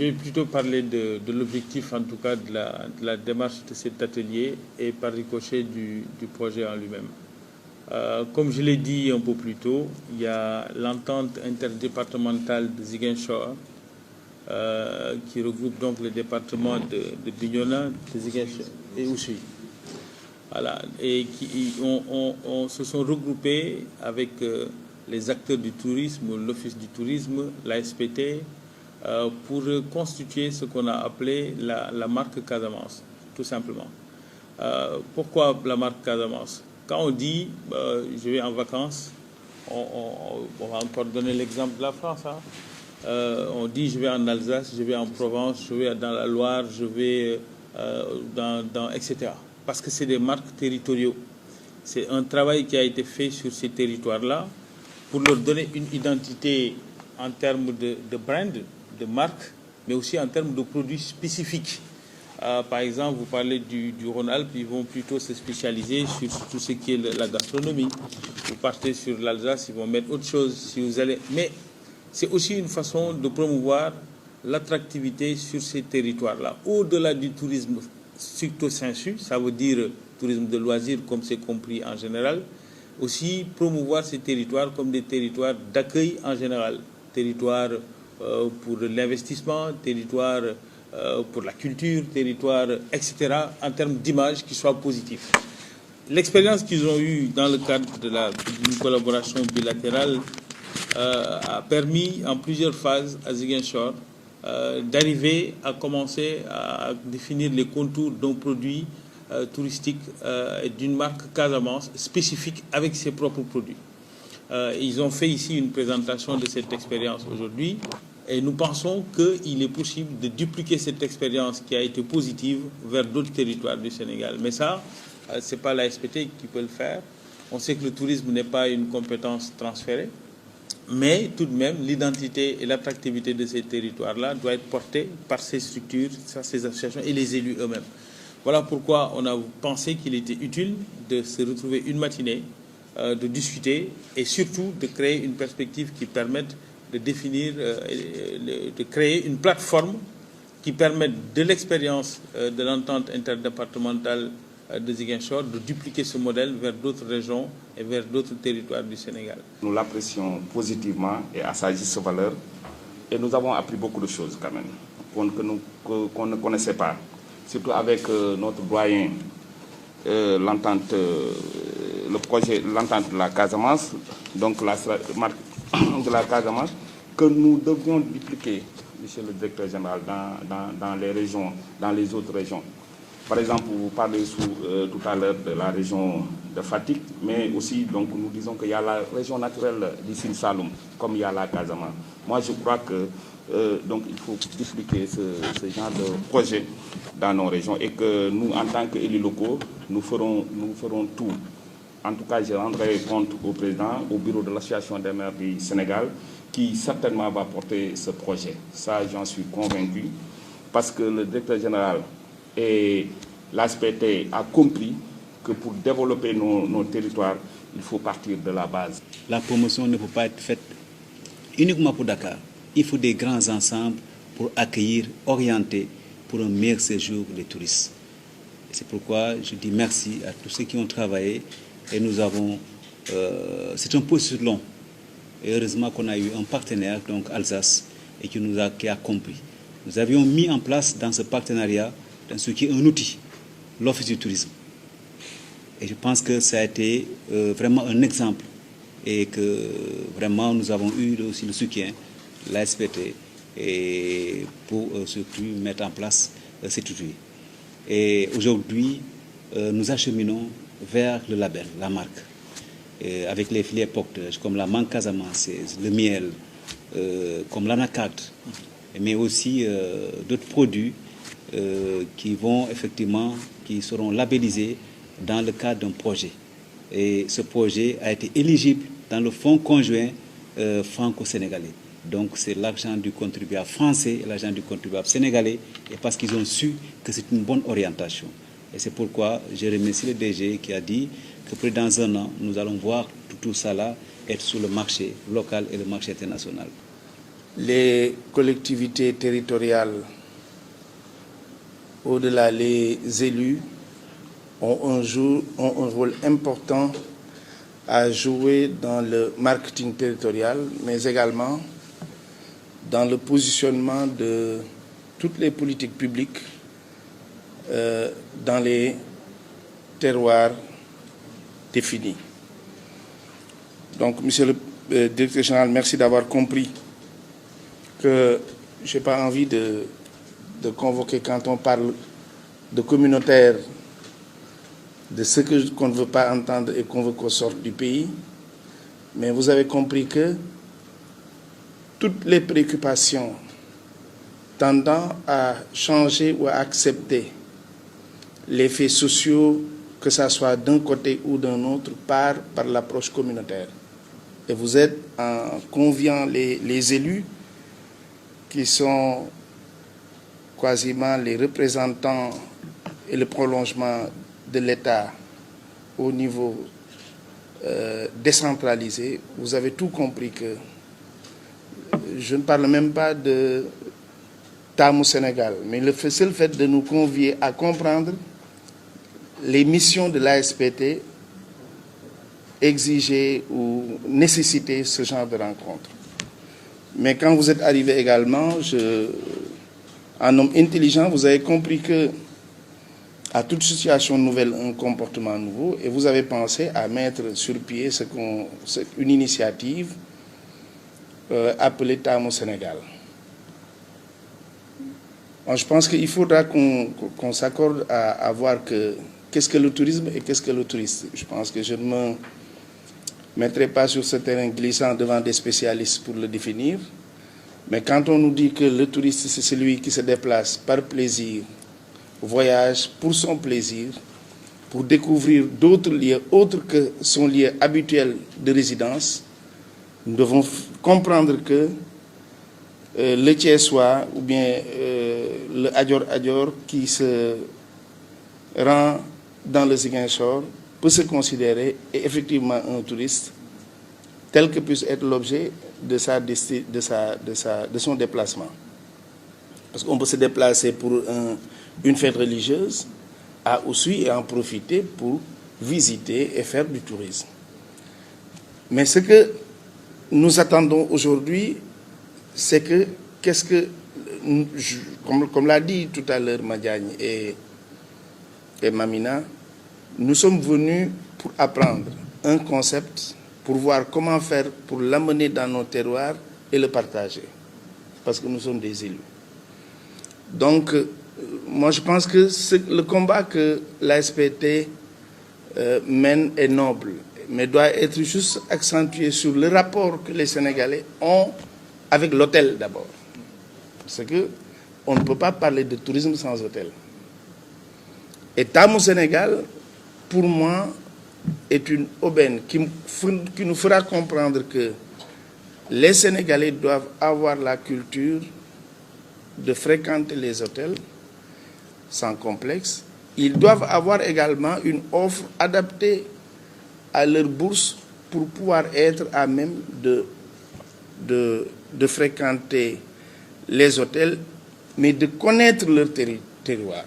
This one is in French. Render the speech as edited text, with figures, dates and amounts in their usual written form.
vais plutôt parler de l'objectif, en tout cas de la démarche de cet atelier et par ricochet du projet en lui-même. Comme je l'ai dit un peu plus tôt, il y a l'entente interdépartementale de Ziguinchor qui regroupe donc les départements de Bignona, de Ziguinchor et Oussouye. Voilà, et qui se sont regroupés avec les acteurs du tourisme, l'Office du tourisme, l'ASPT, pour constituer ce qu'on a appelé la marque Casamance, tout simplement. Pourquoi la marque Casamance? Quand on dit je vais en vacances, on va encore donner l'exemple de la France. On dit je vais en Alsace, je vais en Provence, je vais dans la Loire, je vais etc. Parce que c'est des marques territoriaux. C'est un travail qui a été fait sur ces territoires-là pour leur donner une identité en termes de brand, de marque, mais aussi en termes de produits spécifiques. Par exemple, vous parlez du Rhône-Alpes, ils vont plutôt se spécialiser sur tout ce qui est la gastronomie. Vous partez sur l'Alsace, ils vont mettre autre chose. Si vous allez... Mais c'est aussi une façon de promouvoir l'attractivité sur ces territoires-là. Au-delà du tourisme stricto sensu, ça veut dire tourisme de loisirs comme c'est compris en général, aussi promouvoir ces territoires comme des territoires d'accueil en général, territoires pour l'investissement, territoires pour la culture, territoire, etc., en termes d'image qui soit positif. L'expérience qu'ils ont eue dans le cadre d'une collaboration bilatérale a permis en plusieurs phases à Ziguinchor d'arriver à commencer à définir les contours d'un produit touristique d'une marque Casamance spécifique avec ses propres produits. Ils ont fait ici une présentation de cette expérience aujourd'hui et nous pensons qu'il est possible de dupliquer cette expérience qui a été positive vers d'autres territoires du Sénégal. Mais ça, ce n'est pas la SPT qui peut le faire. On sait que le tourisme n'est pas une compétence transférée. Mais tout de même, l'identité et l'attractivité de ces territoires-là doit être portée par ces structures, ces associations et les élus eux-mêmes. Voilà pourquoi on a pensé qu'il était utile de se retrouver une matinée, de discuter et surtout de créer une perspective qui permette de définir, de créer une plateforme qui permette de l'expérience de l'entente interdépartementale de Ziguinchor de dupliquer ce modèle vers d'autres régions et vers d'autres territoires du Sénégal. Nous l'apprécions positivement et à sa juste valeur et nous avons appris beaucoup de choses quand même qu'on ne connaissait pas, surtout avec notre doyen, l'entente, le projet, l'entente de la Casamance, donc la marque de la Casamance, que nous devions dupliquer, monsieur le directeur général, dans les régions, dans les autres régions. Par exemple, vous parlez tout à l'heure de la région de Fatick, mais aussi donc, nous disons qu'il y a la région naturelle du Sine Saloum, comme il y a la Casamance. Moi, je crois que donc, il faut dupliquer ce genre de projet dans nos régions et que nous, en tant qu'élus locaux, nous ferons tout. En tout cas, je rendrai compte au président, au bureau de l'Association des maires du Sénégal, qui certainement va porter ce projet. Ça, j'en suis convaincu, parce que le directeur général et l'ASPT a compris que pour développer nos territoires, il faut partir de la base. La promotion ne peut pas être faite uniquement pour Dakar. Il faut des grands ensembles pour accueillir, orienter pour un meilleur séjour des touristes. Et c'est pourquoi je dis merci à tous ceux qui ont travaillé. Et nous avons... c'est un processus long. Et heureusement qu'on a eu un partenaire, donc Alsace, et qui a compris. Nous avions mis en place dans ce partenariat dans ce qui est un outil, l'Office du tourisme. Et je pense que ça a été vraiment un exemple et que vraiment nous avons eu aussi le soutien de la SPT et pour surtout mettre en place cet outil. Et aujourd'hui, nous acheminons vers le label, la marque, avec les filières porteuses comme la mangue casamançaise, le miel, comme l'anacarde, mais aussi d'autres produits qui seront labellisés dans le cadre d'un projet. Et ce projet a été éligible dans le fonds conjoint franco-sénégalais. Donc c'est l'argent du contribuable français et l'argent du contribuable sénégalais, et parce qu'ils ont su que c'est une bonne orientation. Et c'est pourquoi je remercie le DG qui a dit que peut-être dans un an, nous allons voir tout ça là être sur le marché local et le marché international. les collectivités territoriales, au-delà les élus, ont un rôle important à jouer dans le marketing territorial, mais également dans le positionnement de toutes les politiques publiques dans les terroirs définis. Donc, Monsieur le Directeur général, merci d'avoir compris que je n'ai pas envie de convoquer, quand on parle de communautaire, de ce qu'on ne veut pas entendre et qu'on veut qu'on sorte du pays. Mais vous avez compris que toutes les préoccupations tendant à changer ou à accepter les faits sociaux, que ce soit d'un côté ou d'un autre, par l'approche communautaire. Et vous êtes, en conviant les élus, qui sont quasiment les représentants et le prolongement de l'État au niveau décentralisé, vous avez tout compris que je ne parle même pas de Tamu Sénégal, mais le seul fait de nous convier à comprendre les missions de l'ASPT exigeaient ou nécessitaient ce genre de rencontre. Mais quand vous êtes arrivé également, un homme intelligent, vous avez compris que à toute situation nouvelle, un comportement nouveau, et vous avez pensé à mettre sur pied une initiative appelée Tamu Sénégal. Alors, je pense qu'il faudra qu'on s'accorde à voir qu'est-ce que le tourisme et qu'est-ce que le touriste. Je pense que je ne me mettrai pas sur ce terrain glissant devant des spécialistes pour le définir. Mais quand on nous dit que le touriste, c'est celui qui se déplace par plaisir, voyage pour son plaisir, pour découvrir d'autres lieux autres que son lieu habituel de résidence, nous devons comprendre que le Thiessois ou bien le Adior qui se rend dans le Ziguinchor peut se considérer effectivement un touriste tel que puisse être l'objet de son déplacement. Parce qu'on peut se déplacer pour une fête religieuse, à aussi et en profiter pour visiter et faire du tourisme. Mais ce que nous attendons aujourd'hui, c'est que, comme l'a dit tout à l'heure Madiagne et Mamina, nous sommes venus pour apprendre un concept, pour voir comment faire pour l'amener dans nos terroirs et le partager. Parce que nous sommes des élus. Donc, moi je pense que le combat que l'ASPT mène est noble, mais doit être juste accentué sur le rapport que les Sénégalais ont avec l'hôtel d'abord. Parce qu'on ne peut pas parler de tourisme sans hôtel. Et Tamu Sénégal, pour moi, est une aubaine qui nous fera comprendre que les Sénégalais doivent avoir la culture de fréquenter les hôtels sans complexe. Ils doivent avoir également une offre adaptée à leur bourse pour pouvoir être à même de fréquenter les hôtels, mais de connaître leur territoire.